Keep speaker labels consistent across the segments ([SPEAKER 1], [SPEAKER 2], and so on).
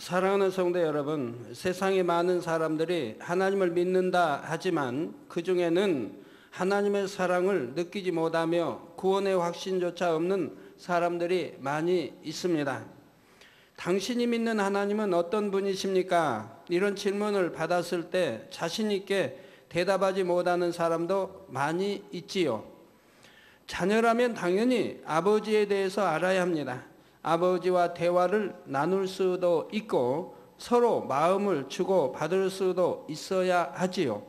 [SPEAKER 1] 사랑하는 성도 여러분, 세상에 많은 사람들이 하나님을 믿는다 하지만 그 중에는 하나님의 사랑을 느끼지 못하며 구원의 확신조차 없는 사람들이 많이 있습니다. 당신이 믿는 하나님은 어떤 분이십니까? 이런 질문을 받았을 때 자신 있게 대답하지 못하는 사람도 많이 있지요. 자녀라면 당연히 아버지에 대해서 알아야 합니다. 아버지와 대화를 나눌 수도 있고 서로 마음을 주고 받을 수도 있어야 하지요.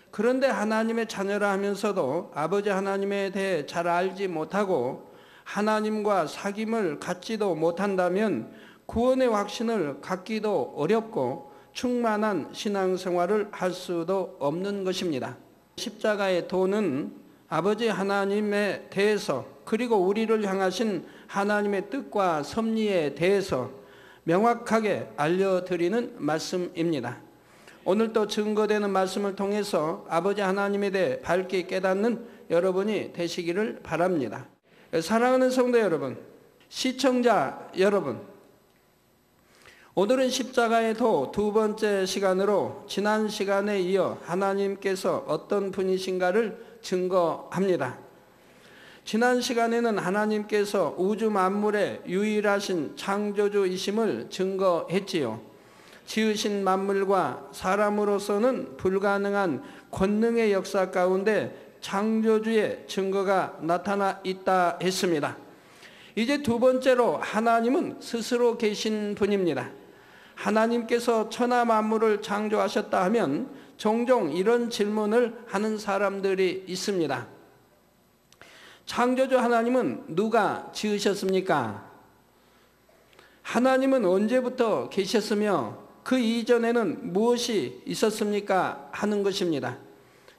[SPEAKER 1] 그런데 하나님의 자녀라 하면서도 아버지 하나님에 대해 잘 알지 못하고 하나님과 사귐을 갖지도 못한다면 구원의 확신을 갖기도 어렵고 충만한 신앙생활을 할 수도 없는 것입니다. 십자가의 도는 아버지 하나님에 대해서 그리고 우리를 향하신 하나님의 뜻과 섭리에 대해서 명확하게 알려드리는 말씀입니다. 오늘 또 증거되는 말씀을 통해서 아버지 하나님에 대해 밝게 깨닫는 여러분이 되시기를 바랍니다. 사랑하는 성도 여러분, 시청자 여러분, 오늘은 십자가의 도 두 번째 시간으로 지난 시간에 이어 하나님께서 어떤 분이신가를 증거합니다. 지난 시간에는 하나님께서 우주 만물의 유일하신 창조주이심을 증거했지요. 지으신 만물과 사람으로서는 불가능한 권능의 역사 가운데 창조주의 증거가 나타나 있다 했습니다. 이제 두 번째로 하나님은 스스로 계신 분입니다. 하나님께서 천하 만물을 창조하셨다 하면 종종 이런 질문을 하는 사람들이 있습니다. 창조주 하나님은 누가 지으셨습니까? 하나님은 언제부터 계셨으며 그 이전에는 무엇이 있었습니까? 하는 것입니다.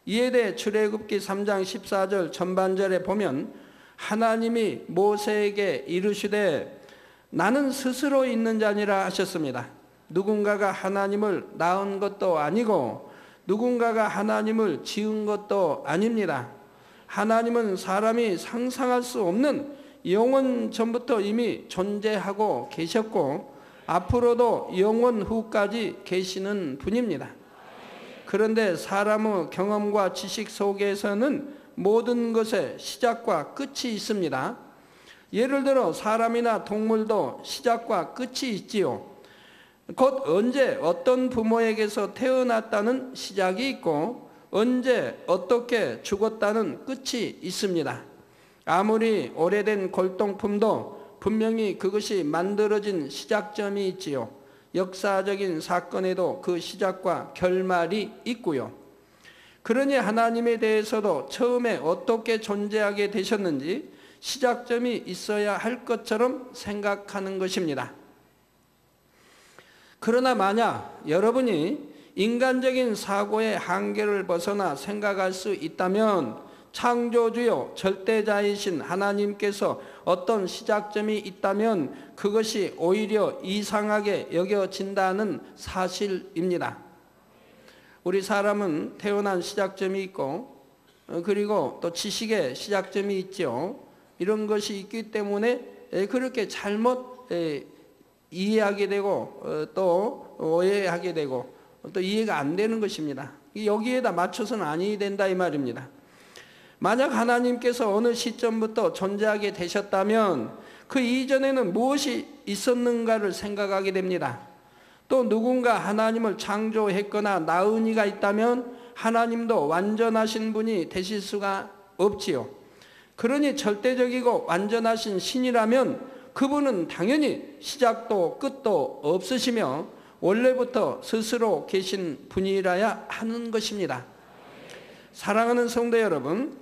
[SPEAKER 1] 이에 대해 출애굽기 3장 14절 전반절에 보면 하나님이 모세에게 이르시되 나는 스스로 있는 자니라 하셨습니다. 누군가가 하나님을 낳은 것도 아니고 누군가가 하나님을 지은 것도 아닙니다. 하나님은 사람이 상상할 수 없는 영원 전부터 이미 존재하고 계셨고 앞으로도 영원 후까지 계시는 분입니다. 그런데 사람의 경험과 지식 속에서는 모든 것의 시작과 끝이 있습니다. 예를 들어 사람이나 동물도 시작과 끝이 있지요. 곧 언제 어떤 부모에게서 태어났다는 시작이 있고 언제 어떻게 죽었다는 끝이 있습니다. 아무리 오래된 골동품도 분명히 그것이 만들어진 시작점이 있지요. 역사적인 사건에도 그 시작과 결말이 있고요. 그러니 하나님에 대해서도 처음에 어떻게 존재하게 되셨는지 시작점이 있어야 할 것처럼 생각하는 것입니다. 그러나 만약 여러분이 인간적인 사고의 한계를 벗어나 생각할 수 있다면 창조주요 절대자이신 하나님께서 어떤 시작점이 있다면 그것이 오히려 이상하게 여겨진다는 사실입니다. 우리 사람은 태어난 시작점이 있고 그리고 또 지식의 시작점이 있죠. 이런 것이 있기 때문에 그렇게 잘못 이해하게 되고 또 오해하게 되고 또 이해가 안 되는 것입니다. 여기에다 맞춰서는 아니 된다 이 말입니다. 만약 하나님께서 어느 시점부터 존재하게 되셨다면 그 이전에는 무엇이 있었는가를 생각하게 됩니다. 또 누군가 하나님을 창조했거나 낳은 이가 있다면 하나님도 완전하신 분이 되실 수가 없지요. 그러니 절대적이고 완전하신 신이라면 그분은 당연히 시작도 끝도 없으시며 원래부터 스스로 계신 분이라야 하는 것입니다. 사랑하는 성도 여러분,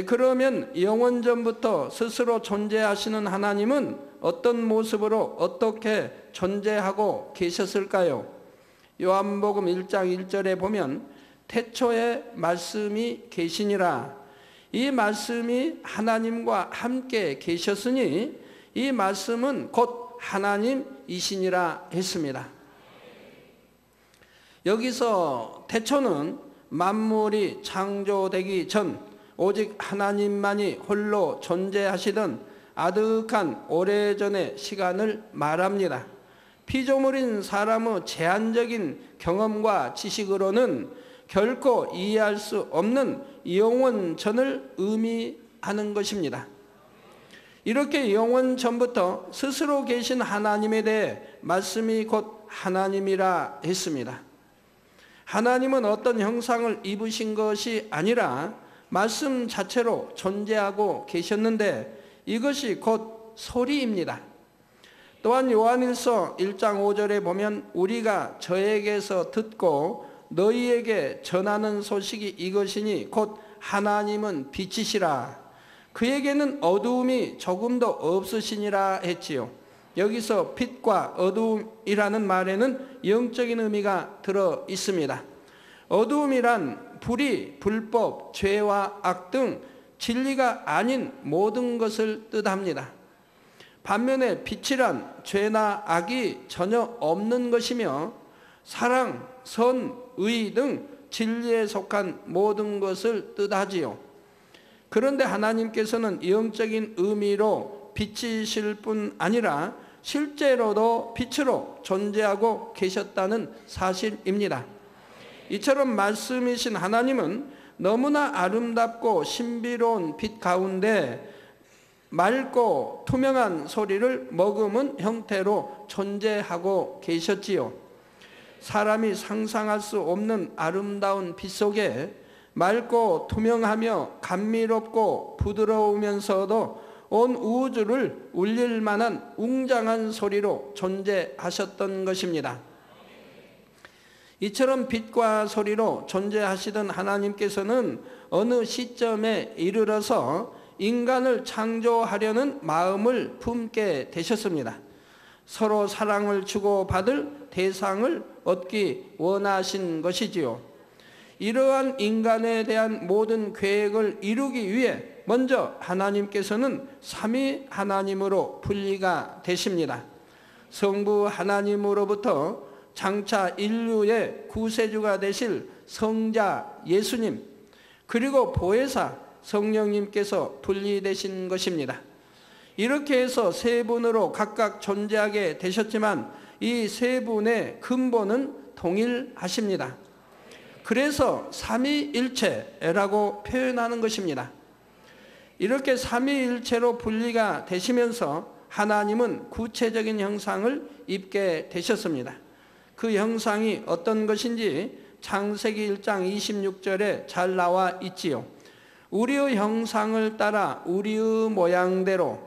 [SPEAKER 1] 그러면 영원전부터 스스로 존재하시는 하나님은 어떤 모습으로 어떻게 존재하고 계셨을까요? 요한복음 1장 1절에 보면 태초에 말씀이 계시니라. 이 말씀이 하나님과 함께 계셨으니 이 말씀은 곧 하나님이시니라 했습니다. 여기서 태초는 만물이 창조되기 전 오직 하나님만이 홀로 존재하시던 아득한 오래전의 시간을 말합니다. 피조물인 사람의 제한적인 경험과 지식으로는 결코 이해할 수 없는 영원전을 의미하는 것입니다. 이렇게 영원전부터 스스로 계신 하나님에 대해 말씀이 곧 하나님이라 했습니다. 하나님은 어떤 형상을 입으신 것이 아니라 말씀 자체로 존재하고 계셨는데 이것이 곧 소리입니다. 또한 요한일서 1장 5절에 보면 우리가 저에게서 듣고 너희에게 전하는 소식이 이것이니 곧 하나님은 빛이시라. 그에게는 어두움이 조금도 없으시니라 했지요. 여기서 빛과 어두움이라는 말에는 영적인 의미가 들어 있습니다. 어두움이란 불의, 불법, 죄와 악 등 진리가 아닌 모든 것을 뜻합니다. 반면에 빛이란 죄나 악이 전혀 없는 것이며 사랑, 선, 의 등 진리에 속한 모든 것을 뜻하지요. 그런데 하나님께서는 영적인 의미로 빛이실 뿐 아니라 실제로도 빛으로 존재하고 계셨다는 사실입니다. 이처럼 말씀이신 하나님은 너무나 아름답고 신비로운 빛 가운데 맑고 투명한 소리를 머금은 형태로 존재하고 계셨지요. 사람이 상상할 수 없는 아름다운 빛 속에 맑고 투명하며 감미롭고 부드러우면서도 온 우주를 울릴 만한 웅장한 소리로 존재하셨던 것입니다. 이처럼 빛과 소리로 존재하시던 하나님께서는 어느 시점에 이르러서 인간을 창조하려는 마음을 품게 되셨습니다. 서로 사랑을 주고받을 대상을 얻기 원하신 것이지요. 이러한 인간에 대한 모든 계획을 이루기 위해 먼저 하나님께서는 삼위 하나님으로 분리가 되십니다. 성부 하나님으로부터 장차 인류의 구세주가 되실 성자 예수님, 그리고 보혜사 성령님께서 분리되신 것입니다. 이렇게 해서 세 분으로 각각 존재하게 되셨지만 이 세 분의 근본은 동일하십니다. 그래서 삼위일체라고 표현하는 것입니다. 이렇게 삼위일체로 분리가 되시면서 하나님은 구체적인 형상을 입게 되셨습니다. 그 형상이 어떤 것인지 창세기 1장 26절에 잘 나와 있지요. 우리의 형상을 따라 우리의 모양대로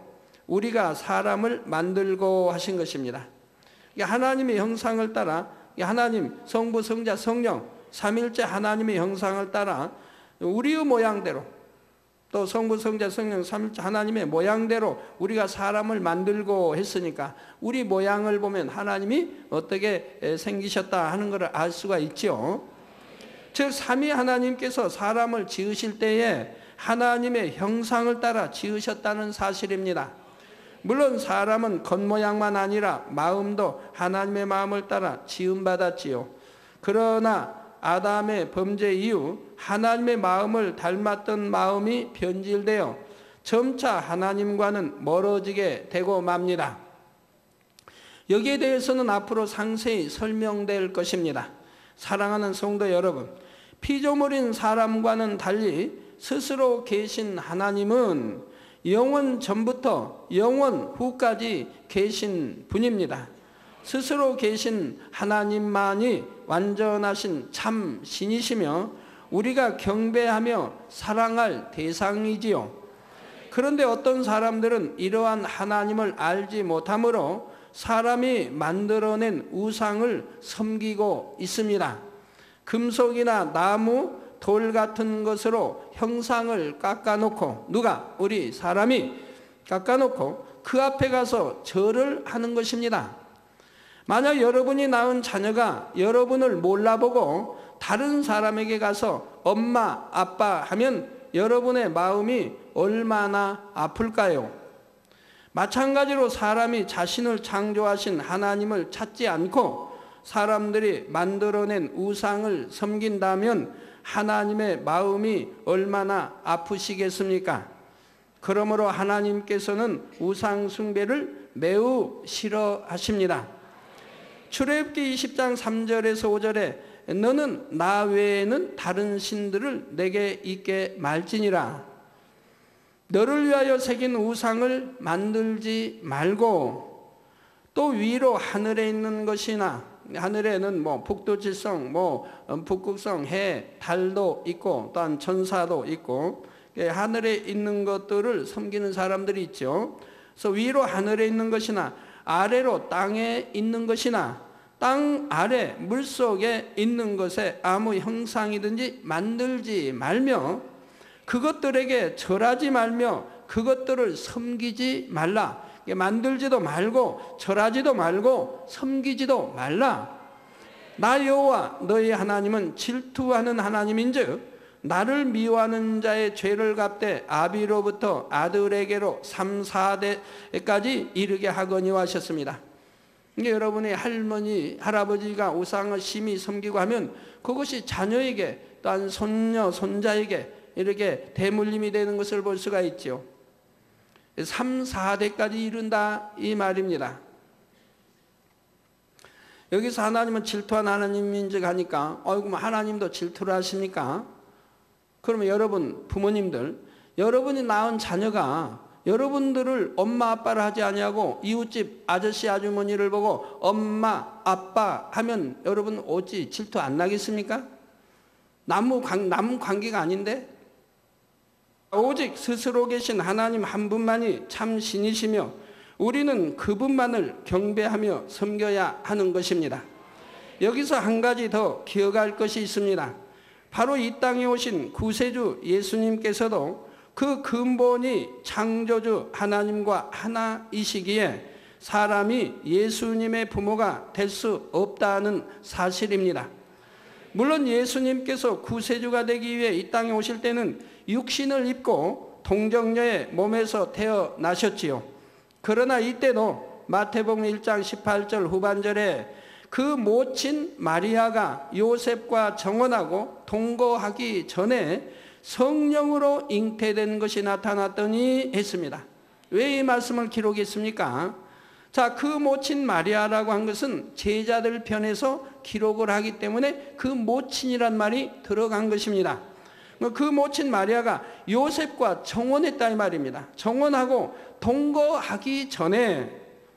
[SPEAKER 1] 우리가 사람을 만들고 하신 것입니다. 하나님의 형상을 따라 하나님, 성부, 성자, 성령 삼일째 하나님의 형상을 따라 우리의 모양대로 또 성부, 성자, 성령 삼일째 하나님의 모양대로 우리가 사람을 만들고 했으니까 우리 모양을 보면 하나님이 어떻게 생기셨다 하는 것을 알 수가 있죠. 즉 삼위 하나님께서 사람을 지으실 때에 하나님의 형상을 따라 지으셨다는 사실입니다. 물론 사람은 겉모양만 아니라 마음도 하나님의 마음을 따라 지음받았지요. 그러나 아담의 범죄 이후 하나님의 마음을 닮았던 마음이 변질되어 점차 하나님과는 멀어지게 되고 맙니다. 여기에 대해서는 앞으로 상세히 설명될 것입니다. 사랑하는 성도 여러분, 피조물인 사람과는 달리 스스로 계신 하나님은 영원 전부터 영원 후까지 계신 분입니다. 스스로 계신 하나님만이 완전하신 참 신이시며 우리가 경배하며 사랑할 대상이지요. 그런데 어떤 사람들은 이러한 하나님을 알지 못하므로 사람이 만들어낸 우상을 섬기고 있습니다. 금속이나 나무, 돌 같은 것으로 형상을 깎아놓고 누가? 우리 사람이 깎아놓고 그 앞에 가서 절을 하는 것입니다. 만약 여러분이 낳은 자녀가 여러분을 몰라보고 다른 사람에게 가서 엄마, 아빠 하면 여러분의 마음이 얼마나 아플까요? 마찬가지로 사람이 자신을 창조하신 하나님을 찾지 않고 사람들이 만들어낸 우상을 섬긴다면 하나님의 마음이 얼마나 아프시겠습니까? 그러므로 하나님께서는 우상 숭배를 매우 싫어하십니다. 출애굽기 20장 3절에서 5절에 너는 나 외에는 다른 신들을 내게 있게 말지니라. 너를 위하여 새긴 우상을 만들지 말고 또 위로 하늘에 있는 것이나, 하늘에는 뭐 북두칠성, 뭐 북극성, 해, 달도 있고 또한 천사도 있고 하늘에 있는 것들을 섬기는 사람들이 있죠. 그래서 위로 하늘에 있는 것이나 아래로 땅에 있는 것이나 땅 아래 물속에 있는 것에 아무 형상이든지 만들지 말며 그것들에게 절하지 말며 그것들을 섬기지 말라. 만들지도 말고 절하지도 말고 섬기지도 말라. 나 여호와 너희 하나님은 질투하는 하나님인즉 나를 미워하는 자의 죄를 갚되 아비로부터 아들에게로 3, 4대까지 이르게 하거니와 하셨습니다. 여러분의 할머니, 할아버지가 우상을 심히 섬기고 하면 그것이 자녀에게 또한 손녀, 손자에게 이렇게 대물림이 되는 것을 볼 수가 있죠. 3, 4대까지 이른다 이 말입니다. 여기서 하나님은 질투한 하나님인즉 하니까 어이구 하나님도 질투를 하십니까? 그러면 여러분 부모님들, 여러분이 낳은 자녀가 여러분들을 엄마 아빠를 하지 아니하고 이웃집 아저씨 아주머니를 보고 엄마 아빠 하면 여러분 어찌 질투 안 나겠습니까? 남 관계가 아닌데 오직 스스로 계신 하나님 한 분만이 참 신이시며 우리는 그분만을 경배하며 섬겨야 하는 것입니다. 여기서 한 가지 더 기억할 것이 있습니다. 바로 이 땅에 오신 구세주 예수님께서도 그 근본이 창조주 하나님과 하나이시기에 사람이 예수님의 부모가 될 수 없다는 사실입니다. 물론 예수님께서 구세주가 되기 위해 이 땅에 오실 때는 육신을 입고 동정녀의 몸에서 태어나셨지요. 그러나 이때도 마태복음 1장 18절 후반절에 그 모친 마리아가 요셉과 정혼하고 동거하기 전에 성령으로 잉태된 것이 나타났더니 했습니다. 왜 이 말씀을 기록했습니까? 자, 그 모친 마리아라고 한 것은 제자들 편에서 기록을 하기 때문에 그 모친이란 말이 들어간 것입니다. 그 모친 마리아가 요셉과 정혼했다 이 말입니다. 정혼하고 동거하기 전에,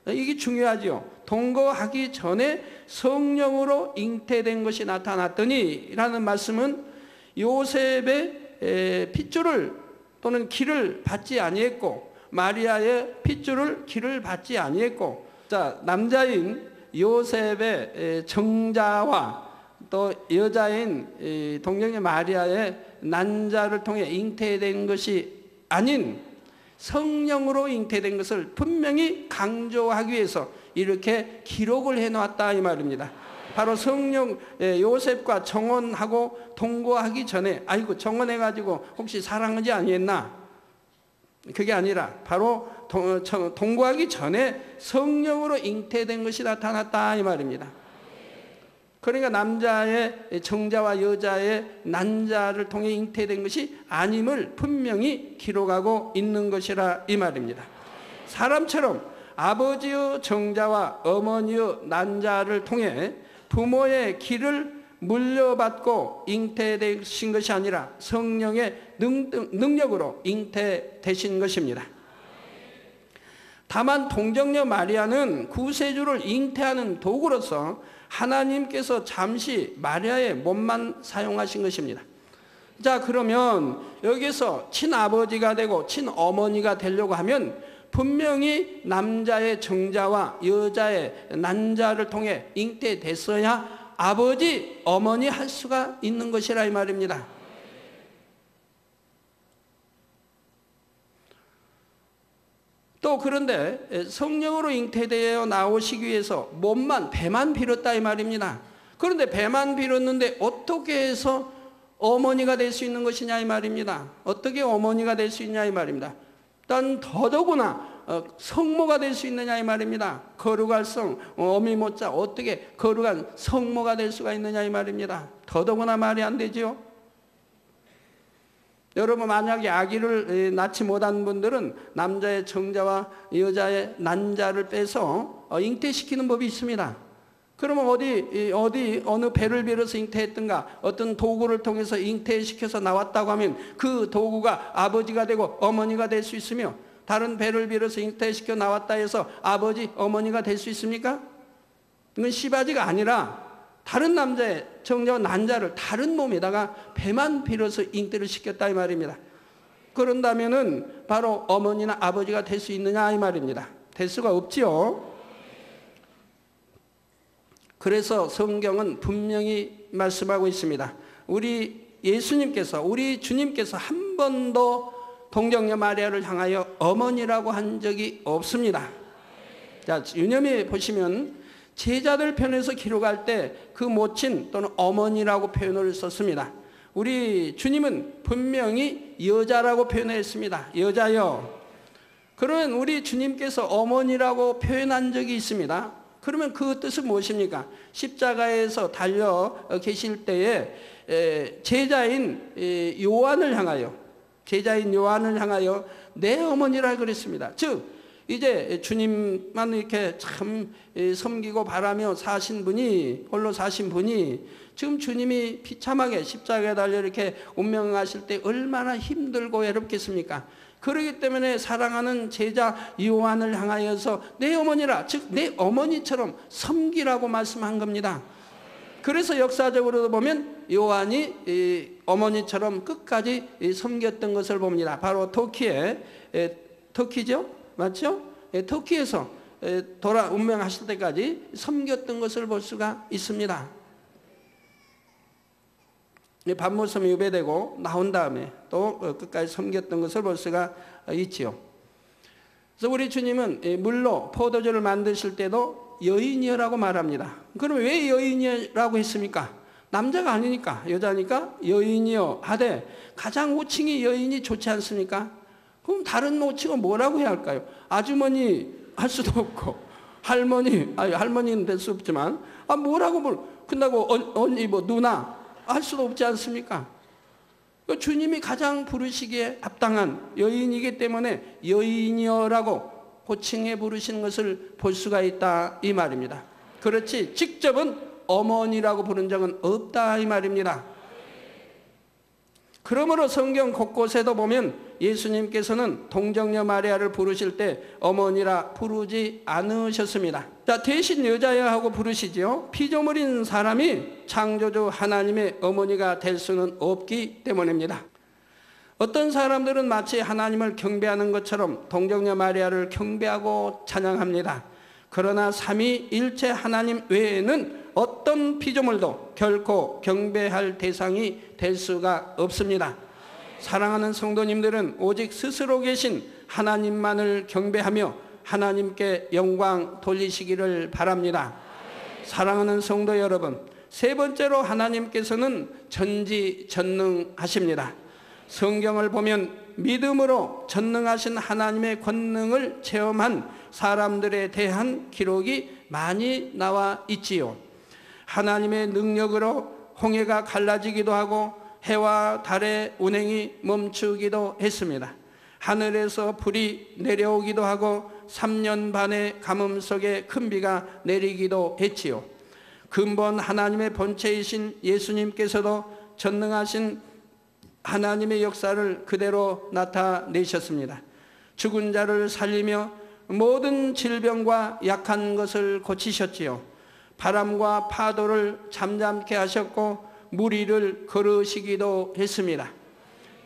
[SPEAKER 1] 이게 중요하죠. 동거하기 전에 성령으로 잉태된 것이 나타났더니 라는 말씀은 요셉의 핏줄을 또는 기를 받지 아니했고 마리아의 핏줄을 기를 받지 아니했고, 자, 남자인 요셉의 정자와 또 여자인 동정녀 마리아의 난자를 통해 잉태된 것이 아닌 성령으로 잉태된 것을 분명히 강조하기 위해서 이렇게 기록을 해놓았다 이 말입니다. 바로 성령, 요셉과 정혼하고 동거하기 전에 아이고 정혼해가지고 혹시 사랑하지 아니했나? 그게 아니라 바로 동거하기 전에 성령으로 잉태된 것이 나타났다 이 말입니다. 그러니까 남자의 정자와 여자의 난자를 통해 잉태된 것이 아님을 분명히 기록하고 있는 것이라 이 말입니다. 사람처럼 아버지의 정자와 어머니의 난자를 통해 부모의 기를 물려받고 잉태되신 것이 아니라 성령의 능력으로 잉태되신 것입니다. 다만 동정녀 마리아는 구세주를 잉태하는 도구로서 하나님께서 잠시 마리아의 몸만 사용하신 것입니다. 자, 그러면 여기서 친아버지가 되고 친어머니가 되려고 하면 분명히 남자의 정자와 여자의 난자를 통해 잉태됐어야 아버지, 어머니 할 수가 있는 것이라 이 말입니다. 또 그런데 성령으로 잉태되어 나오시기 위해서 몸만, 배만 빌었다 이 말입니다. 그런데 배만 빌었는데 어떻게 해서 어머니가 될 수 있는 것이냐 이 말입니다. 어떻게 어머니가 될 수 있냐 이 말입니다. 일단 더더구나 성모가 될 수 있느냐 이 말입니다. 거룩할 성, 어미 모자 어떻게 거룩한 성모가 될 수가 있느냐 이 말입니다. 더더구나 말이 안 되죠. 여러분 만약에 아기를 낳지 못한 분들은 남자의 정자와 여자의 난자를 빼서 잉태시키는 법이 있습니다. 그러면 어느 배를 빌어서 잉태했던가, 어떤 도구를 통해서 잉태시켜서 나왔다고 하면 그 도구가 아버지가 되고 어머니가 될 수 있으며, 다른 배를 빌어서 잉태시켜 나왔다 해서 아버지, 어머니가 될 수 있습니까? 이건 씨바지가 아니라 다른 남자의 정자와 난자를 다른 몸에다가 배만 빌어서 잉태를 시켰다 이 말입니다. 그런다면은 바로 어머니나 아버지가 될 수 있느냐 이 말입니다. 될 수가 없지요. 그래서 성경은 분명히 말씀하고 있습니다. 우리 예수님께서, 우리 주님께서 한 번도 동정녀 마리아를 향하여 어머니라고 한 적이 없습니다. 자, 유념해 보시면 제자들 편에서 기록할 때 그 모친 또는 어머니라고 표현을 썼습니다. 우리 주님은 분명히 여자라고 표현했습니다. 여자요. 그러면 우리 주님께서 어머니라고 표현한 적이 있습니다. 그러면 그 뜻은 무엇입니까? 십자가에서 달려 계실 때에 제자인 요한을 향하여 내 어머니라 그랬습니다. 즉 이제 주님만 이렇게 참 섬기고 바라며 사신 분이, 홀로 사신 분이 지금 주님이 비참하게 십자가에 달려 이렇게 운명하실 때 얼마나 힘들고 외롭겠습니까? 그렇기 때문에 사랑하는 제자 요한을 향하여서 내 어머니라, 즉 내 어머니처럼 섬기라고 말씀한 겁니다. 그래서 역사적으로도 보면 요한이 어머니처럼 끝까지 섬겼던 것을 봅니다. 바로 터키죠? 맞죠? 터키에서 운명하실 때까지 섬겼던 것을 볼 수가 있습니다. 밤모섬이 유배되고 나온 다음에 또 끝까지 섬겼던 것을 볼 수가 있지요. 그래서 우리 주님은 물로 포도주를 만드실 때도 여인이여라고 말합니다. 그러면 왜 여인이라고 했습니까? 남자가 아니니까, 여자니까 여인이여 하되, 가장 호칭이 여인이 좋지 않습니까? 그럼 다른 호칭은 뭐라고 해야 할까요? 아주머니 할 수도 없고, 할머니는 될 수 없지만, 뭐라고 끝나고 언니, 누나 할 수도 없지 않습니까? 주님이 가장 부르시기에 합당한 여인이기 때문에 여인이여라고 호칭해 부르시는 것을 볼 수가 있다 이 말입니다. 그렇지 직접은 어머니라고 부른 적은 없다 이 말입니다. 그러므로 성경 곳곳에도 보면 예수님께서는 동정녀 마리아를 부르실 때 어머니라 부르지 않으셨습니다. 자, 대신 여자야 하고 부르시지요. 피조물인 사람이 창조주 하나님의 어머니가 될 수는 없기 때문입니다. 어떤 사람들은 마치 하나님을 경배하는 것처럼 동정녀 마리아를 경배하고 찬양합니다. 그러나 삼위일체 하나님 외에는 어떤 피조물도 결코 경배할 대상이 될 수가 없습니다. 사랑하는 성도님들은 오직 스스로 계신 하나님만을 경배하며 하나님께 영광 돌리시기를 바랍니다. 사랑하는 성도 여러분, 세 번째로 하나님께서는 전지전능하십니다. 성경을 보면 믿음으로 전능하신 하나님의 권능을 체험한 사람들에 대한 기록이 많이 나와 있지요. 하나님의 능력으로 홍해가 갈라지기도 하고 해와 달의 운행이 멈추기도 했습니다. 하늘에서 불이 내려오기도 하고 3년 반의 가뭄 속에 큰 비가 내리기도 했지요. 근본 하나님의 본체이신 예수님께서도 전능하신 하나님의 역사를 그대로 나타내셨습니다. 죽은 자를 살리며 모든 질병과 약한 것을 고치셨지요. 바람과 파도를 잠잠케 하셨고 물 위를 걸으시기도 했습니다.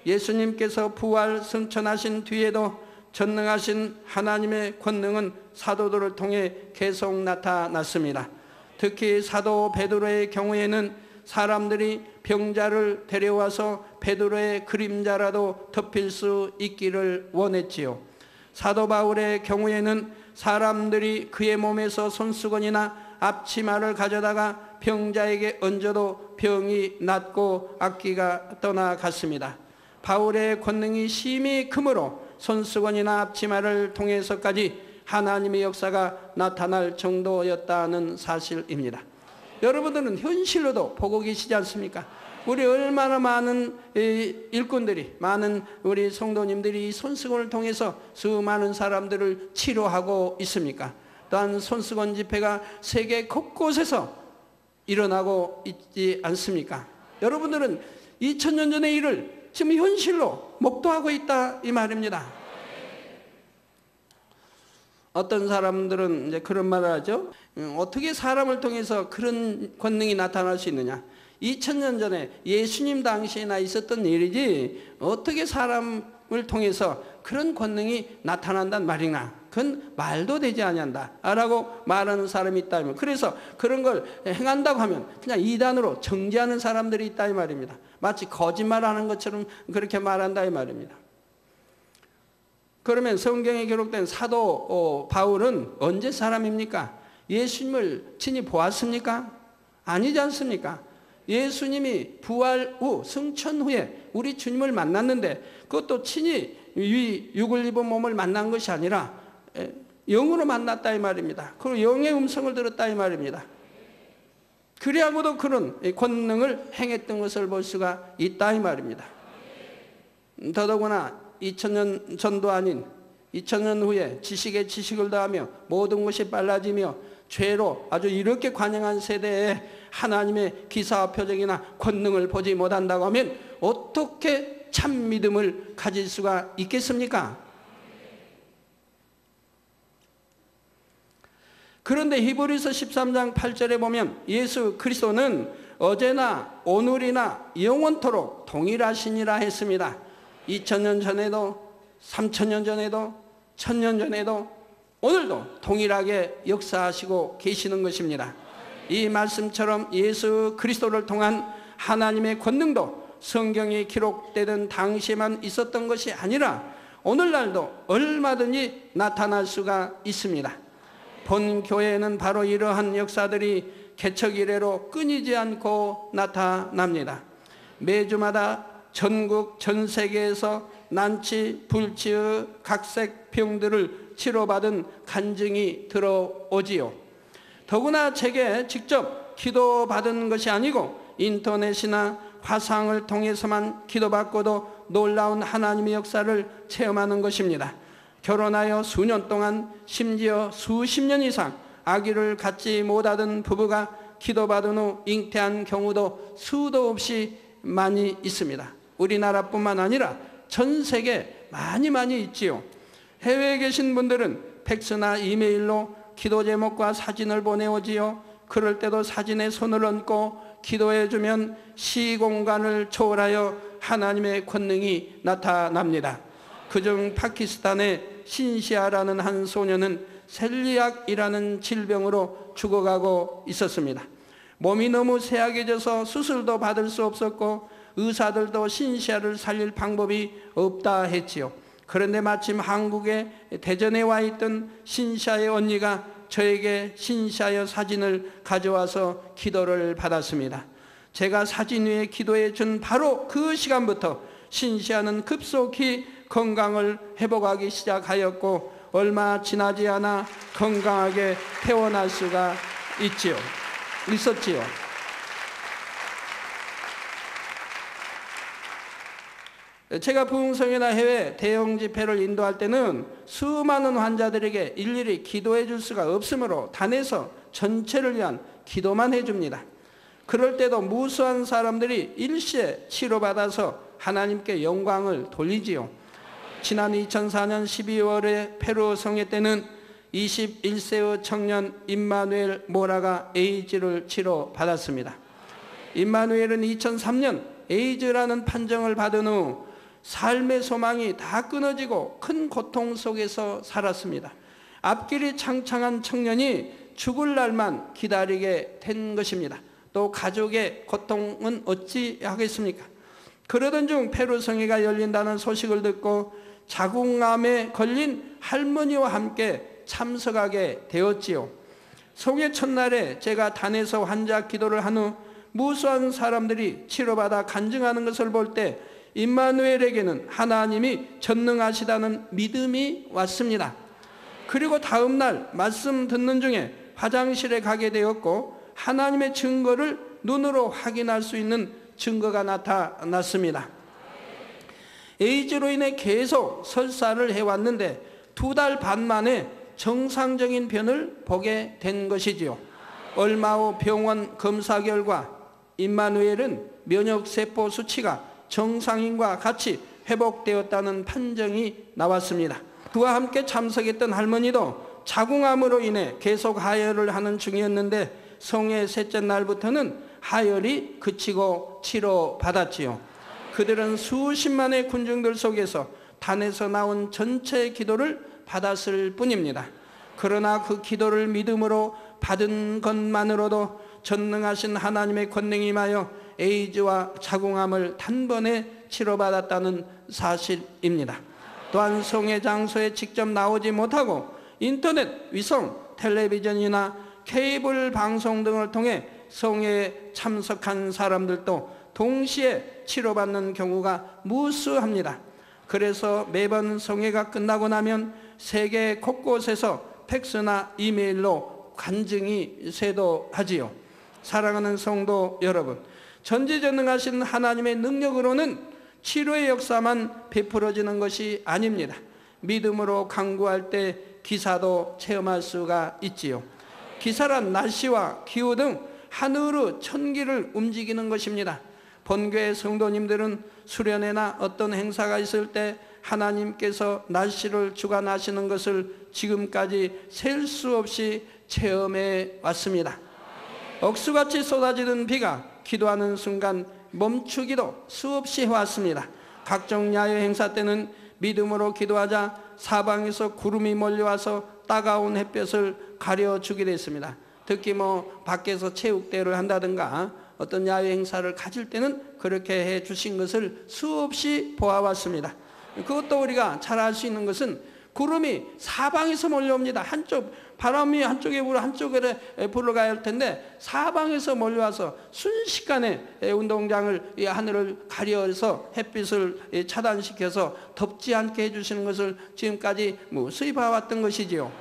[SPEAKER 1] 예수님께서 부활 승천하신 뒤에도 전능하신 하나님의 권능은 사도들을 통해 계속 나타났습니다. 특히 사도 베드로의 경우에는 사람들이 병자를 데려와서 베드로의 그림자라도 덮일 수 있기를 원했지요. 사도 바울의 경우에는 사람들이 그의 몸에서 손수건이나 앞치마를 가져다가 병자에게 얹어도 병이 낫고 악기가 떠나갔습니다. 바울의 권능이 심히 크므로 손수건이나 앞치마를 통해서까지 하나님의 역사가 나타날 정도였다는 사실입니다. 여러분들은 현실로도 보고 계시지 않습니까? 우리 얼마나 많은 일꾼들이, 많은 우리 성도님들이 이 손수건을 통해서 수많은 사람들을 치료하고 있습니까? 또한 손수건 집회가 세계 곳곳에서 일어나고 있지 않습니까? 여러분들은 2000년 전의 일을 지금 현실로 목도하고 있다 이 말입니다. 어떤 사람들은 이제 그런 말을 하죠. 어떻게 사람을 통해서 그런 권능이 나타날 수 있느냐? 2000년 전에 예수님 당시에나 있었던 일이지 어떻게 사람을 통해서 그런 권능이 나타난단 말이냐? 그건 말도 되지 아니한다 라고 말하는 사람이 있다. 그래서 그런 걸 행한다고 하면 그냥 이단으로 정죄하는 사람들이 있다 이 말입니다. 마치 거짓말하는 것처럼 그렇게 말한다 이 말입니다. 그러면 성경에 기록된 사도 바울은 언제 사람입니까? 예수님을 친히 보았습니까? 아니지 않습니까? 예수님이 부활 후 승천 후에 우리 주님을 만났는데 그것도 친히 육을 입은 몸을 만난 것이 아니라 영으로 만났다 이 말입니다. 그리고 영의 음성을 들었다 이 말입니다. 그리하고도 그런 권능을 행했던 것을 볼 수가 있다 이 말입니다. 더더구나 2000년 전도 아닌 2000년 후에 지식에 지식을 더하며 모든 것이 빨라지며 죄로 아주 이렇게 관영한 세대에 하나님의 기사와 표적이나 권능을 보지 못한다고 하면 어떻게 참 믿음을 가질 수가 있겠습니까? 그런데 히브리서 13장 8절에 보면 예수 그리스도는 어제나 오늘이나 영원토록 동일하시니라 했습니다. 2000년 전에도 3000년 전에도 1000년 전에도 오늘도 동일하게 역사하시고 계시는 것입니다. 이 말씀처럼 예수 그리스도를 통한 하나님의 권능도 성경에 기록되던 당시에만 있었던 것이 아니라 오늘날도 얼마든지 나타날 수가 있습니다. 본 교회에는 바로 이러한 역사들이 개척 이래로 끊이지 않고 나타납니다. 매주마다 전국 전 세계에서 난치, 불치의 각색 병들을 치료받은 간증이 들어오지요. 더구나 제게 직접 기도받은 것이 아니고 인터넷이나 화상을 통해서만 기도받고도 놀라운 하나님의 역사를 체험하는 것입니다. 결혼하여 수년 동안 심지어 수십 년 이상 아기를 갖지 못하던 부부가 기도받은 후 잉태한 경우도 수도 없이 많이 있습니다. 우리나라뿐만 아니라 전 세계 많이 있지요. 해외에 계신 분들은 팩스나 이메일로 기도 제목과 사진을 보내오지요. 그럴 때도 사진에 손을 얹고 기도해주면 시공간을 초월하여 하나님의 권능이 나타납니다. 그중 파키스탄의 신시아라는 한 소녀는 셀리악이라는 질병으로 죽어가고 있었습니다. 몸이 너무 쇠약해져서 수술도 받을 수 없었고 의사들도 신시아를 살릴 방법이 없다 했지요. 그런데 마침 한국에 대전에 와 있던 신시아의 언니가 저에게 신시아의 사진을 가져와서 기도를 받았습니다. 제가 사진 위에 기도해 준 바로 그 시간부터 신시아는 급속히 건강을 회복하기 시작하였고 얼마 지나지 않아 건강하게 태어날 수가 있었지요. 제가 부흥성이나 해외 대형 집회를 인도할 때는 수많은 환자들에게 일일이 기도해 줄 수가 없으므로 단에서 전체를 위한 기도만 해줍니다. 그럴 때도 무수한 사람들이 일시에 치료받아서 하나님께 영광을 돌리지요. 지난 2004년 12월에 페루 성회 때는 21세의 청년 임마누엘 모라가 에이즈를 치료받았습니다. 임마누엘은 2003년 에이즈라는 판정을 받은 후 삶의 소망이 다 끊어지고 큰 고통 속에서 살았습니다. 앞길이 창창한 청년이 죽을 날만 기다리게 된 것입니다. 또 가족의 고통은 어찌 하겠습니까? 그러던 중 페루 성회가 열린다는 소식을 듣고 자궁암에 걸린 할머니와 함께 참석하게 되었지요. 성회 첫날에 제가 단에서 환자 기도를 한 후 무수한 사람들이 치료받아 간증하는 것을 볼 때 임마누엘에게는 하나님이 전능하시다는 믿음이 왔습니다. 그리고 다음 날 말씀 듣는 중에 화장실에 가게 되었고 하나님의 증거를 눈으로 확인할 수 있는 증거가 나타났습니다. 에이즈로 인해 계속 설사를 해왔는데 2달 반 만에 정상적인 변을 보게 된 것이지요. 얼마 후 병원 검사 결과 임마누엘은 면역세포 수치가 정상인과 같이 회복되었다는 판정이 나왔습니다. 그와 함께 참석했던 할머니도 자궁암으로 인해 계속 하혈을 하는 중이었는데 성회 셋째 날부터는 하혈이 그치고 치료받았지요. 그들은 수십만의 군중들 속에서 단에서 나온 전체 기도를 받았을 뿐입니다. 그러나 그 기도를 믿음으로 받은 것만으로도 전능하신 하나님의 권능이 임하여 에이즈와 자궁암을 단번에 치료받았다는 사실입니다. 또한 성회 장소에 직접 나오지 못하고 인터넷, 위성, 텔레비전이나 케이블 방송 등을 통해 성회에 참석한 사람들도 동시에 치료받는 경우가 무수합니다. 그래서 매번 성회가 끝나고 나면 세계 곳곳에서 팩스나 이메일로 간증이 쇄도하지요. 사랑하는 성도 여러분, 전지전능하신 하나님의 능력으로는 치료의 역사만 베풀어지는 것이 아닙니다. 믿음으로 간구할 때 기사도 체험할 수가 있지요. 기사란 날씨와 기후 등 하늘의 천기를 움직이는 것입니다. 본교회 성도님들은 수련회나 어떤 행사가 있을 때 하나님께서 날씨를 주관하시는 것을 지금까지 셀 수 없이 체험해 왔습니다. 억수같이 쏟아지는 비가 기도하는 순간 멈추기도 수없이 해왔습니다. 각종 야외 행사 때는 믿음으로 기도하자 사방에서 구름이 몰려와서 따가운 햇볕을 가려주기도 했습니다. 특히 밖에서 체육대회를 한다든가 어떤 야외 행사를 가질 때는 그렇게 해 주신 것을 수없이 보아왔습니다. 그것도 우리가 잘 알 수 있는 것은 구름이 사방에서 몰려옵니다. 바람이 한쪽에 불어 한쪽에 불어가야 할 텐데 사방에서 몰려와서 순식간에 운동장을 하늘을 가려서 햇빛을 차단시켜서 덥지 않게 해주시는 것을 지금까지 무수히 봐왔던 것이지요.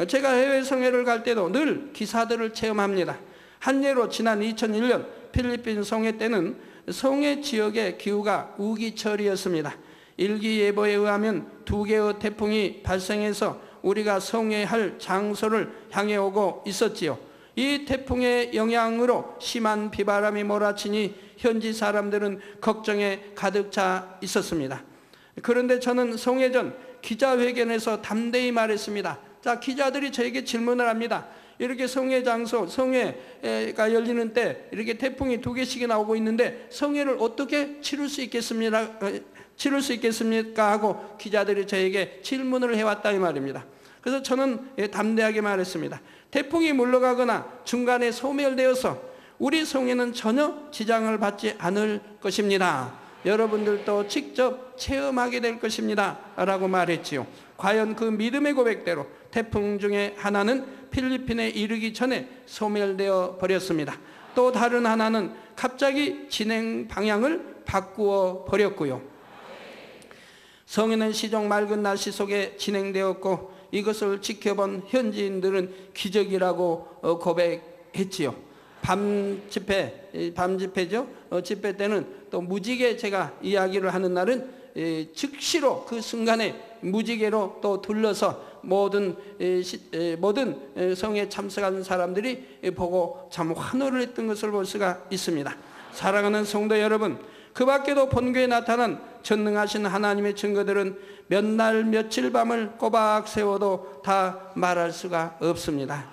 [SPEAKER 1] 제가 해외 성회를 갈 때도 늘 기사들을 체험합니다. 한 예로 지난 2001년 필리핀 성회 때는 성회 지역의 기후가 우기철이었습니다. 일기예보에 의하면 2개의 태풍이 발생해서 우리가 성회할 장소를 향해 오고 있었지요. 이 태풍의 영향으로 심한 비바람이 몰아치니 현지 사람들은 걱정에 가득 차 있었습니다. 그런데 저는 성회 전 기자회견에서 담대히 말했습니다. 자, 기자들이 저에게 질문을 합니다. 이렇게 성회 장소, 성회가 열리는 때 이렇게 태풍이 2개씩이나 오고 있는데 성회를 어떻게 치를 수 있겠습니까? 하고 기자들이 저에게 질문을 해왔다 이 말입니다. 그래서 저는 담대하게 말했습니다. 태풍이 물러가거나 중간에 소멸되어서 우리 성회는 전혀 지장을 받지 않을 것입니다. 여러분들도 직접 체험하게 될 것입니다 라고 말했지요. 과연 그 믿음의 고백대로 태풍 중에 하나는 필리핀에 이르기 전에 소멸되어 버렸습니다. 또 다른 하나는 갑자기 진행 방향을 바꾸어 버렸고요. 성회는 시종 맑은 날씨 속에 진행되었고 이것을 지켜본 현지인들은 기적이라고 고백했지요. 밤 집회죠. 집회 때는 또 무지개 제가 이야기를 하는 날은 즉시로 그 순간에 무지개로 또 둘러서 모든 성에 참석하는 사람들이 보고 참 환호를 했던 것을 볼 수가 있습니다. 사랑하는 성도 여러분, 그 밖에도 본교에 나타난 전능하신 하나님의 증거들은 몇 날 며칠 밤을 꼬박 세워도 다 말할 수가 없습니다.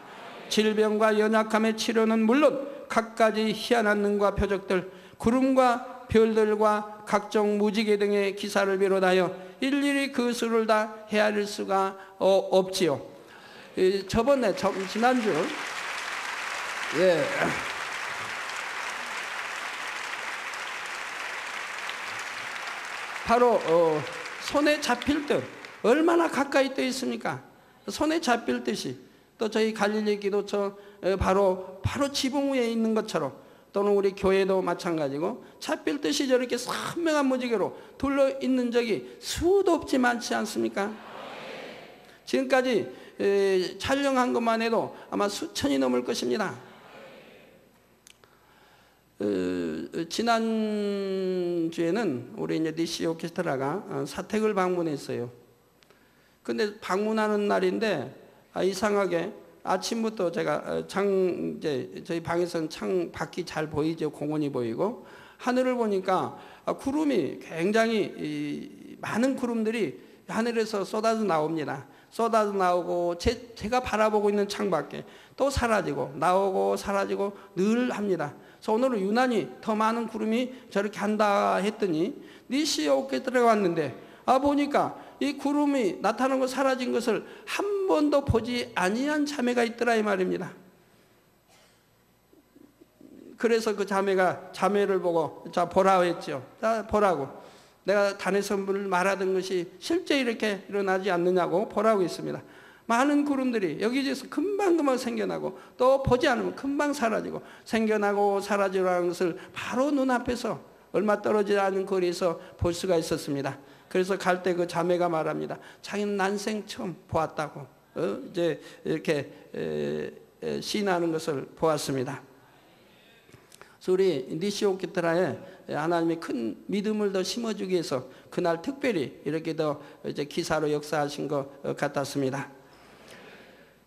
[SPEAKER 1] 질병과 연약함의 치료는 물론 갖가지 희한한 능과 표적들, 구름과 별들과 각종 무지개 등의 기사를 비롯하여 일일이 그 수를 다 헤아릴 수가 없지요. 지난주 바로 손에 잡힐 듯 얼마나 가까이 떠 있습니까? 손에 잡힐 듯이 또 저희 갈릴리 기도처 바로 지붕 위에 있는 것처럼 또는 우리 교회도 마찬가지고 잡힐 듯이 저렇게 선명한 무지개로 둘러 있는 적이 수도 없지 많지 않습니까? 지금까지 촬영한 것만 해도 아마 수천이 넘을 것입니다. 지난주에는 우리 이제 DC 오케스트라가 사택을 방문했어요. 근데 방문하는 날인데 이상하게 아침부터 제가 이제 저희 방에서는 창 밖이 잘 보이죠. 공원이 보이고 하늘을 보니까 구름이 굉장히 많은 구름들이 하늘에서 쏟아져 나옵니다. 쏟아져 나오고 제가 바라보고 있는 창밖에 또 사라지고 나오고 사라지고 늘 합니다. 그래서 오늘은 유난히 더 많은 구름이 저렇게 한다 했더니 니시오께 들어갔는데 보니까 이 구름이 나타나는 거 사라진 것을 한 번도 보지 아니한 자매가 있더라 이 말입니다. 그래서 그 자매를 보고 자 보라고 했죠. 자 보라고. 내가 단의 선물을 말하던 것이 실제 이렇게 일어나지 않느냐고 보라고 했습니다. 많은 구름들이 여기저기서 금방금방 생겨나고 또 보지 않으면 금방 사라지고 생겨나고 사라지라는 것을 바로 눈앞에서 얼마 떨어지지 않은 거리에서 볼 수가 있었습니다. 그래서 갈 때 그 자매가 말합니다. 자기는 난생 처음 보았다고 이제 이렇게 시인하는 것을 보았습니다. 그래서 우리 니시오키트라에 하나님이 큰 믿음을 더 심어주기 위해서 그날 특별히 이렇게 더 이제 기사로 역사하신 것 같았습니다.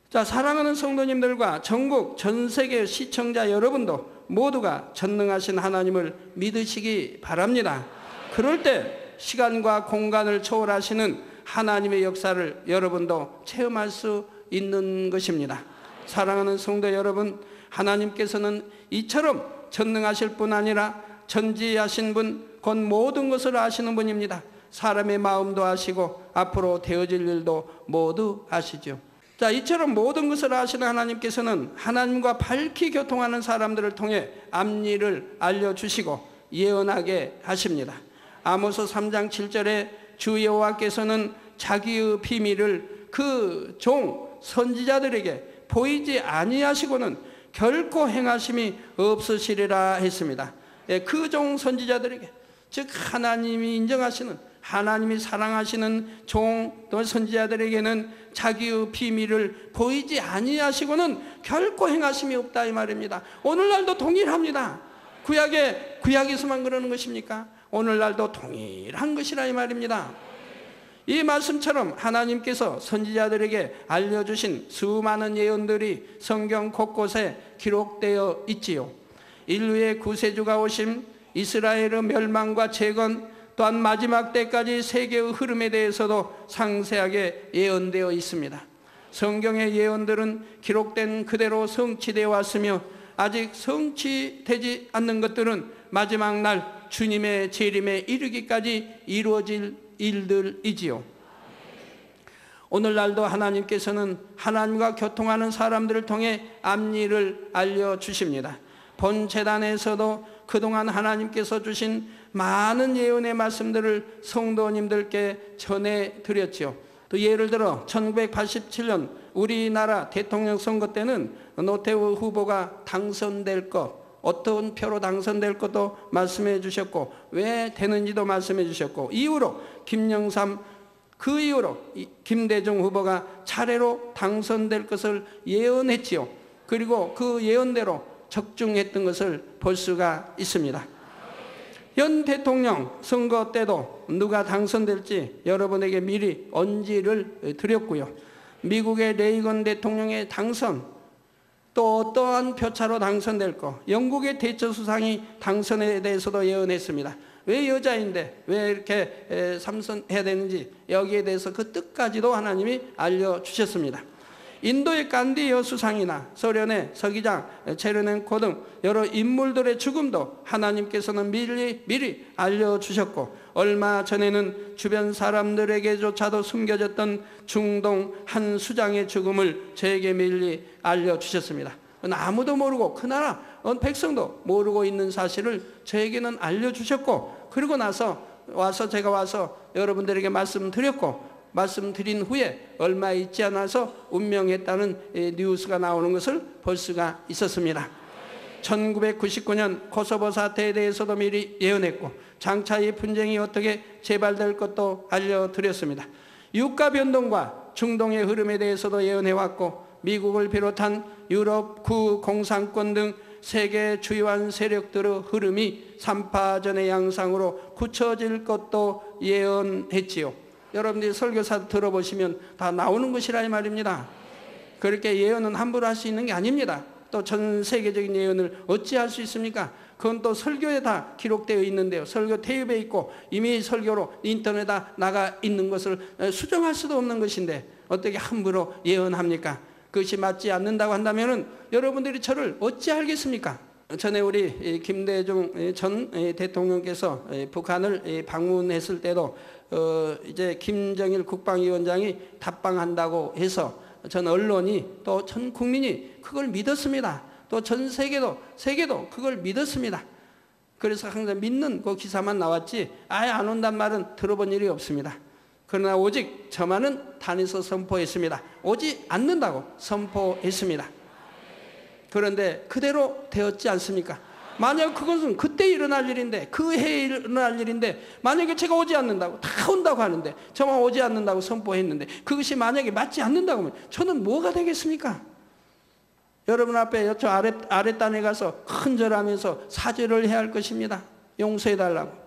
[SPEAKER 1] 자, 사랑하는 성도님들과 전국 전 세계 시청자 여러분도 모두가 전능하신 하나님을 믿으시기 바랍니다. 그럴 때 시간과 공간을 초월하시는 하나님의 역사를 여러분도 체험할 수 있는 것입니다. 사랑하는 성도 여러분, 하나님께서는 이처럼 전능하실 뿐 아니라 전지하신 분, 곧 모든 것을 아시는 분입니다. 사람의 마음도 아시고 앞으로 되어질 일도 모두 아시죠. 자, 이처럼 모든 것을 아시는 하나님께서는 하나님과 밝히 교통하는 사람들을 통해 앞일을 알려주시고 예언하게 하십니다. 아모스 3장 7절에 주 여호와께서는 자기의 비밀을 그 종 선지자들에게 보이지 아니하시고는 결코 행하심이 없으시리라 했습니다. 그 종 선지자들에게, 즉 하나님이 인정하시는, 하나님이 사랑하시는 종 또 선지자들에게는 자기의 비밀을 보이지 아니하시고는 결코 행하심이 없다 이 말입니다. 오늘날도 동일합니다. 구약에서만 그러는 것입니까? 오늘날도 동일한 것이라 이 말입니다. 이 말씀처럼 하나님께서 선지자들에게 알려주신 수많은 예언들이 성경 곳곳에 기록되어 있지요. 인류의 구세주가 오심, 이스라엘의 멸망과 재건, 또한 마지막 때까지 세계의 흐름에 대해서도 상세하게 예언되어 있습니다. 성경의 예언들은 기록된 그대로 성취되어 왔으며 아직 성취되지 않는 것들은 마지막 날 주님의 재림에 이르기까지 이루어질 일들이지요. 오늘날도 하나님께서는 하나님과 교통하는 사람들을 통해 앞일을 알려주십니다. 본 재단에서도 그동안 하나님께서 주신 많은 예언의 말씀들을 성도님들께 전해드렸지요. 또 예를 들어 1987년 우리나라 대통령 선거 때는 노태우 후보가 당선될 것, 어떤 표로 당선될 것도 말씀해 주셨고 왜 되는지도 말씀해 주셨고 이후로 김영삼, 그 이후로 김대중 후보가 차례로 당선될 것을 예언했지요. 그리고 그 예언대로 적중했던 것을 볼 수가 있습니다. 현 대통령 선거 때도 누가 당선될지 여러분에게 미리 언지를 드렸고요. 미국의 레이건 대통령의 당선, 또 어떠한 표차로 당선될 것, 영국의 대처 수상이 당선에 대해서도 예언했습니다. 왜 여자인데 왜 이렇게 삼선해야 되는지 여기에 대해서 그 뜻까지도 하나님이 알려주셨습니다. 인도의 간디 여수상이나 소련의 서기장 체르넨코 등 여러 인물들의 죽음도 하나님께서는 미리 알려주셨고 얼마 전에는 주변 사람들에게조차도 숨겨졌던 중동 한 수장의 죽음을 저에게 미리 알려주셨습니다. 아무도 모르고 그 나라 백성도 모르고 있는 사실을 저에게는 알려주셨고 그리고 나서 제가 와서 여러분들에게 말씀드렸고 말씀드린 후에 얼마 있지 않아서 운명했다는 뉴스가 나오는 것을 볼 수가 있었습니다. 1999년 코소보 사태에 대해서도 미리 예언했고 장차 이 분쟁이 어떻게 재발될 것도 알려드렸습니다. 유가 변동과 중동의 흐름에 대해서도 예언해왔고 미국을 비롯한 유럽 구공산권 등 세계 주요한 세력들의 흐름이 3파전의 양상으로 굳혀질 것도 예언했지요. 여러분들이 설교사 들어보시면 다 나오는 것이라 이 말입니다. 그렇게 예언은 함부로 할 수 있는 게 아닙니다. 또 전 세계적인 예언을 어찌할 수 있습니까? 그건 또 설교에 다 기록되어 있는데요. 설교 테이프에 있고 이미 설교로 인터넷에 나가 있는 것을 수정할 수도 없는 것인데 어떻게 함부로 예언합니까? 그것이 맞지 않는다고 한다면 여러분들이 저를 어찌 알겠습니까? 전에 우리 김대중 전 대통령께서 북한을 방문했을 때도 이제 김정일 국방위원장이 답방한다고 해서 전 언론이 또 전 국민이 그걸 믿었습니다. 또 전 세계도 그걸 믿었습니다. 그래서 항상 믿는 그 기사만 나왔지 아예 안 온단 말은 들어본 일이 없습니다. 그러나 오직 저만은 단에서 선포했습니다. 오지 않는다고 선포했습니다. 그런데 그대로 되었지 않습니까? 만약 그것은 그때 일어날 일인데 그 해에 일어날 일인데 만약에 제가 오지 않는다고 다 온다고 하는데 저만 오지 않는다고 선포했는데 그것이 만약에 맞지 않는다고 하면 저는 뭐가 되겠습니까? 여러분 앞에 저 아랫단에 가서 큰절하면서 사죄를 해야 할 것입니다. 용서해달라고.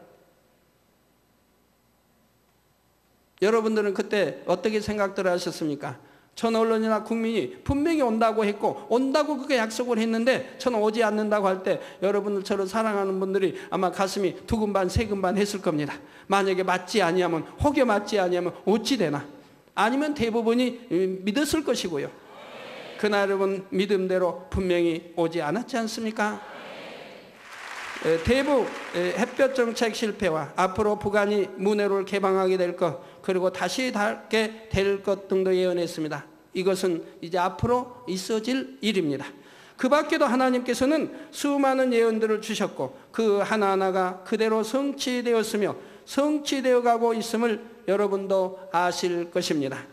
[SPEAKER 1] 여러분들은 그때 어떻게 생각들 하셨습니까? 전 언론이나 국민이 분명히 온다고 했고 온다고 그렇게 약속을 했는데 저는 오지 않는다고 할 때 여러분들 저를 사랑하는 분들이 아마 가슴이 두근반 세근반 했을 겁니다. 만약에 맞지 아니하면 혹여 맞지 아니하면 어찌 되나? 아니면 대부분이 믿었을 것이고요. 그날 여러분 믿음대로 분명히 오지 않았지 않습니까? 대북 햇볕 정책 실패와 앞으로 북한이 문해로를 개방하게 될 것 그리고 다시 닿게 될 것 등도 예언했습니다. 이것은 이제 앞으로 있어질 일입니다. 그 밖에도 하나님께서는 수많은 예언들을 주셨고 그 하나하나가 그대로 성취되었으며 성취되어 가고 있음을 여러분도 아실 것입니다.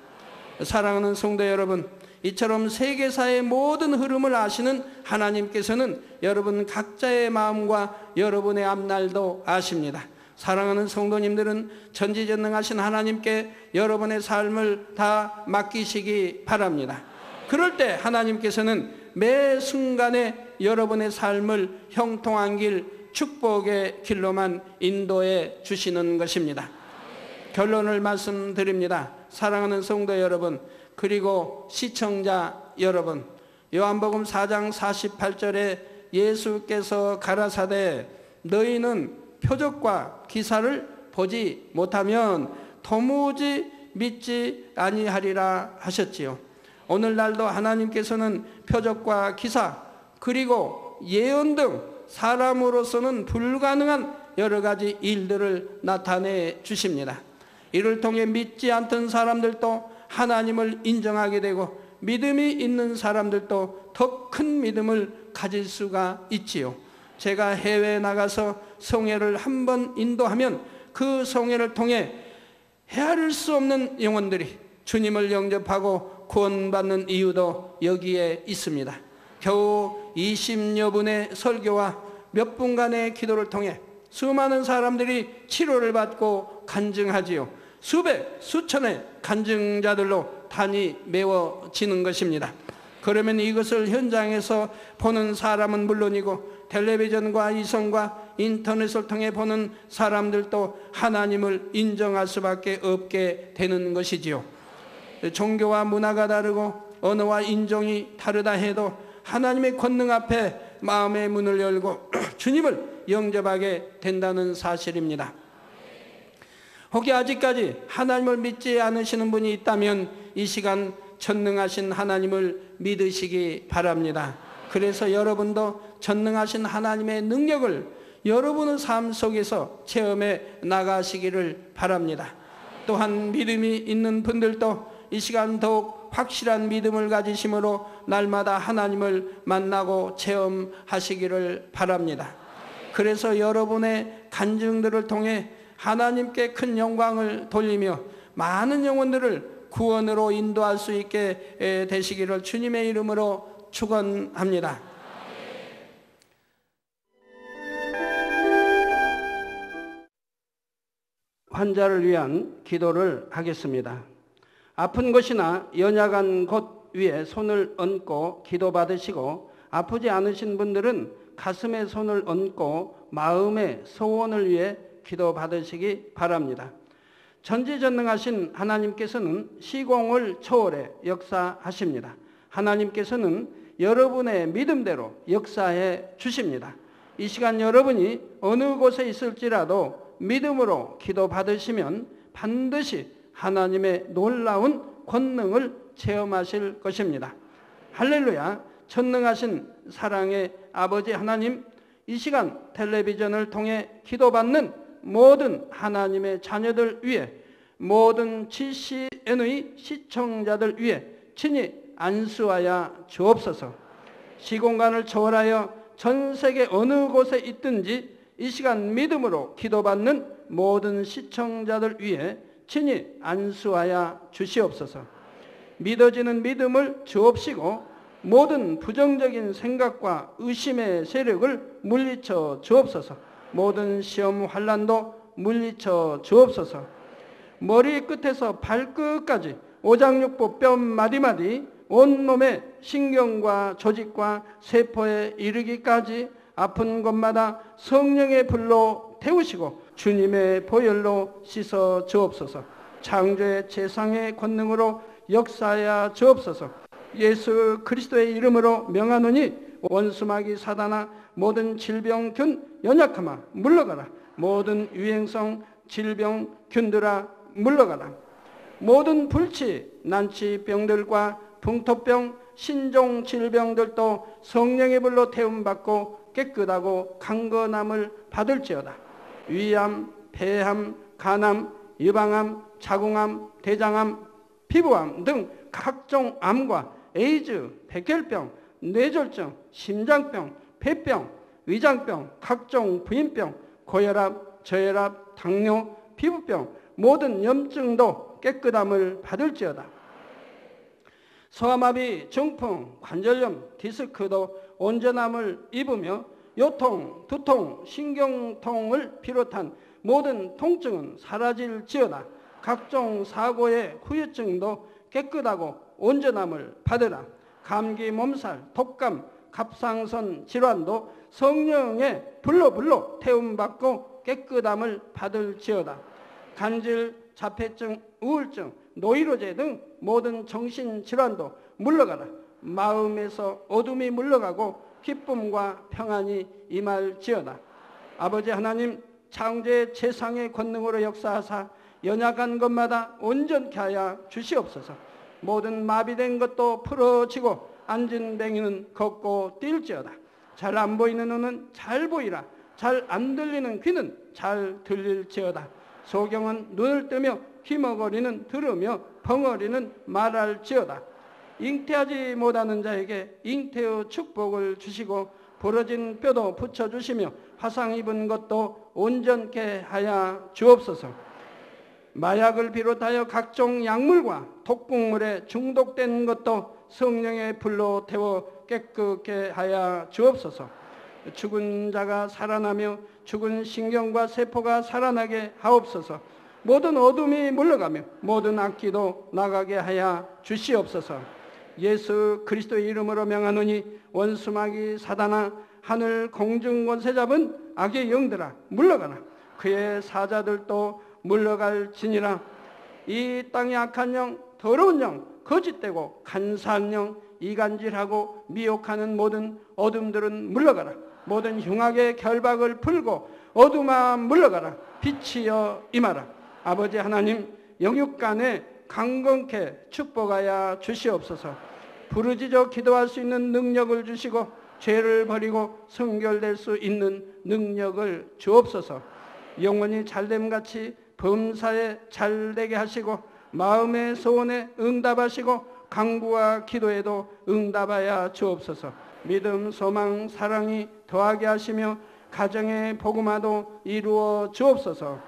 [SPEAKER 1] 사랑하는 성도 여러분, 이처럼 세계사의 모든 흐름을 아시는 하나님께서는 여러분 각자의 마음과 여러분의 앞날도 아십니다. 사랑하는 성도님들은 전지전능하신 하나님께 여러분의 삶을 다 맡기시기 바랍니다. 그럴 때 하나님께서는 매 순간에 여러분의 삶을 형통한 길, 축복의 길로만 인도해 주시는 것입니다. 결론을 말씀드립니다. 사랑하는 성도 여러분, 그리고 시청자 여러분, 요한복음 4장 48절에 예수께서 가라사대 너희는 표적과 기사를 보지 못하면 도무지 믿지 아니하리라 하셨지요. 오늘날도 하나님께서는 표적과 기사 그리고 예언 등 사람으로서는 불가능한 여러 가지 일들을 나타내 주십니다. 이를 통해 믿지 않던 사람들도 하나님을 인정하게 되고 믿음이 있는 사람들도 더 큰 믿음을 가질 수가 있지요. 제가 해외에 나가서 성회를 한번 인도하면 그 성회를 통해 헤아릴 수 없는 영혼들이 주님을 영접하고 구원받는 이유도 여기에 있습니다. 겨우 20여 분의 설교와 몇 분간의 기도를 통해 수많은 사람들이 치료를 받고 간증하지요. 수백, 수천의 간증자들로 단이 메워지는 것입니다. 그러면 이것을 현장에서 보는 사람은 물론이고 텔레비전과 이성과 인터넷을 통해 보는 사람들도 하나님을 인정할 수밖에 없게 되는 것이지요. 종교와 문화가 다르고 언어와 인종이 다르다 해도 하나님의 권능 앞에 마음의 문을 열고 주님을 영접하게 된다는 사실입니다. 혹시 아직까지 하나님을 믿지 않으시는 분이 있다면 이 시간 전능하신 하나님을 믿으시기 바랍니다. 그래서 여러분도 전능하신 하나님의 능력을 여러분의 삶 속에서 체험해 나가시기를 바랍니다. 또한 믿음이 있는 분들도 이 시간 더욱 확실한 믿음을 가지심으로 날마다 하나님을 만나고 체험하시기를 바랍니다. 그래서 여러분의 간증들을 통해 하나님께 큰 영광을 돌리며 많은 영혼들을 구원으로 인도할 수 있게 되시기를 주님의 이름으로 축원합니다. 환자를 위한 기도를 하겠습니다. 아픈 곳이나 연약한 곳 위에 손을 얹고 기도받으시고 아프지 않으신 분들은 가슴에 손을 얹고 마음의 소원을 위해 기도받으시기 바랍니다. 전지전능하신 하나님께서는 시공을 초월해 역사하십니다. 하나님께서는 여러분의 믿음대로 역사해 주십니다. 이 시간 여러분이 어느 곳에 있을지라도 믿음으로 기도 받으시면 반드시 하나님의 놀라운 권능을 체험하실 것입니다. 할렐루야. 전능하신 사랑의 아버지 하나님, 이 시간 텔레비전을 통해 기도받는 모든 하나님의 자녀들 위해, 모든 GCN의 시청자들 위해 친히 안수하여 주옵소서. 시공간을 초월하여 전 세계 어느 곳에 있든지 이 시간 믿음으로 기도받는 모든 시청자들 위해 친히 안수하여 주시옵소서. 믿어지는 믿음을 주옵시고 모든 부정적인 생각과 의심의 세력을 물리쳐 주옵소서. 모든 시험 환난도 물리쳐 주옵소서. 머리 끝에서 발끝까지 오장육부 뼈 마디마디 온몸의 신경과 조직과 세포에 이르기까지 아픈 곳마다 성령의 불로 태우시고 주님의 보혈로 씻어 주옵소서. 창조의 재상의 권능으로 역사하여 주옵소서. 예수 그리스도의 이름으로 명하노니 원수마귀 사단아, 모든 질병균 연약함아 물러가라. 모든 유행성 질병균들아 물러가라. 모든 불치 난치병들과 풍토병 신종 질병들도 성령의 불로 태움받고 깨끗하고 강건함을 받을지어다. 위암, 폐암, 간암, 유방암, 자궁암, 대장암, 피부암 등 각종 암과 에이즈, 백혈병, 뇌졸중, 심장병, 폐병, 위장병, 각종 부인병, 고혈압, 저혈압, 당뇨, 피부병, 모든 염증도 깨끗함을 받을지어다. 소아마비, 중풍, 관절염, 디스크도 온전함을 입으며 요통, 두통, 신경통을 비롯한 모든 통증은 사라질지어다. 각종 사고의 후유증도 깨끗하고 온전함을 받으라. 감기, 몸살, 독감, 갑상선 질환도 성령의 불로 태움받고 깨끗함을 받을지어다. 간질, 자폐증, 우울증, 노이로제 등 모든 정신질환도 물러가라. 마음에서 어둠이 물러가고 기쁨과 평안이 임할지어다. 아버지 하나님, 창조의 재상의 권능으로 역사하사 연약한 것마다 온전케 하여 주시옵소서. 모든 마비된 것도 풀어지고 앉은 뱅이는 걷고 뛸지어다. 잘 안 보이는 눈은 잘 보이라. 잘 안 들리는 귀는 잘 들릴지어다. 소경은 눈을 뜨며 귀머거리는 들으며 벙어리는 말할지어다. 잉태하지 못하는 자에게 잉태의 축복을 주시고 부러진 뼈도 붙여주시며 화상 입은 것도 온전케 하여 주옵소서. 마약을 비롯하여 각종 약물과 독극물에 중독된 것도 성령의 불로 태워 깨끗게 하여 주옵소서. 죽은 자가 살아나며 죽은 신경과 세포가 살아나게 하옵소서. 모든 어둠이 물러가며 모든 악기도 나가게 하여 주시옵소서. 예수 그리스도의 이름으로 명하노니 원수마귀 사단아, 하늘 공중 권세 잡은 악의 영들아 물러가라. 그의 사자들도 물러갈지니라. 이 땅의 악한 영, 더러운 영, 거짓되고 간사한 영, 이간질하고 미혹하는 모든 어둠들은 물러가라. 모든 흉악의 결박을 풀고 어둠아 물러가라. 빛이여 임하라. 아버지 하나님, 영육간에 강건케 축복하여 주시옵소서. 부르짖어 기도할 수 있는 능력을 주시고 죄를 버리고 성결될 수 있는 능력을 주옵소서. 영원히 잘됨같이 범사에 잘되게 하시고 마음의 소원에 응답하시고 간구와 기도에도 응답하여 주옵소서. 믿음, 소망, 사랑이 더하게 하시며 가정의 복음화도 이루어 주옵소서.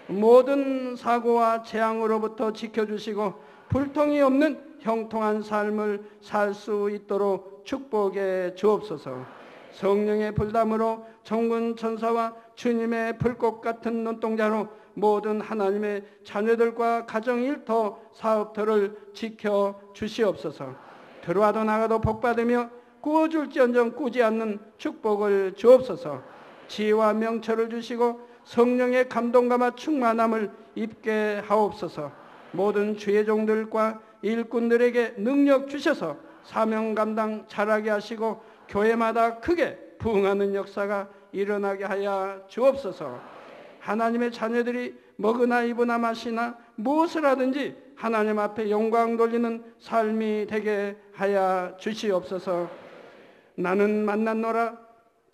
[SPEAKER 1] 모든 사고와 재앙으로부터 지켜주시고 불통이 없는 형통한 삶을 살 수 있도록 축복해 주옵소서. 성령의 불담으로 천군 천사와 주님의 불꽃 같은 눈동자로 모든 하나님의 자녀들과 가정 일터 사업터를 지켜 주시옵소서. 들어와도 나가도 복받으며 구워줄지언정 꾸지 않는 축복을 주옵소서. 지혜와 명철을 주시고 성령의 감동감화 충만함을 입게 하옵소서. 모든 주의 종들과 일꾼들에게 능력 주셔서 사명 감당 잘하게 하시고 교회마다 크게 부흥하는 역사가 일어나게 하여 주옵소서. 하나님의 자녀들이 먹으나 입으나 마시나 무엇을 하든지 하나님 앞에 영광 돌리는 삶이 되게 하여 주시옵소서. 나는 만났노라,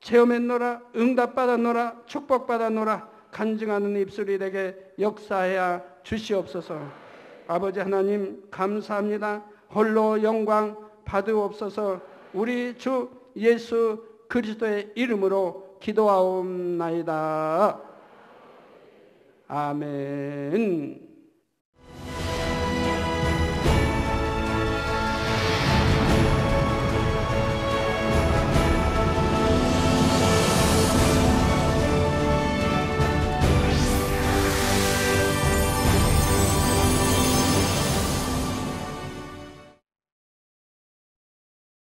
[SPEAKER 1] 체험했노라, 응답받았노라, 축복받았노라 간증하는 입술이 되게 역사하여 주시옵소서. 아버지 하나님 감사합니다. 홀로 영광 받으옵소서. 우리 주 예수 그리스도의 이름으로 기도하옵나이다. 아멘.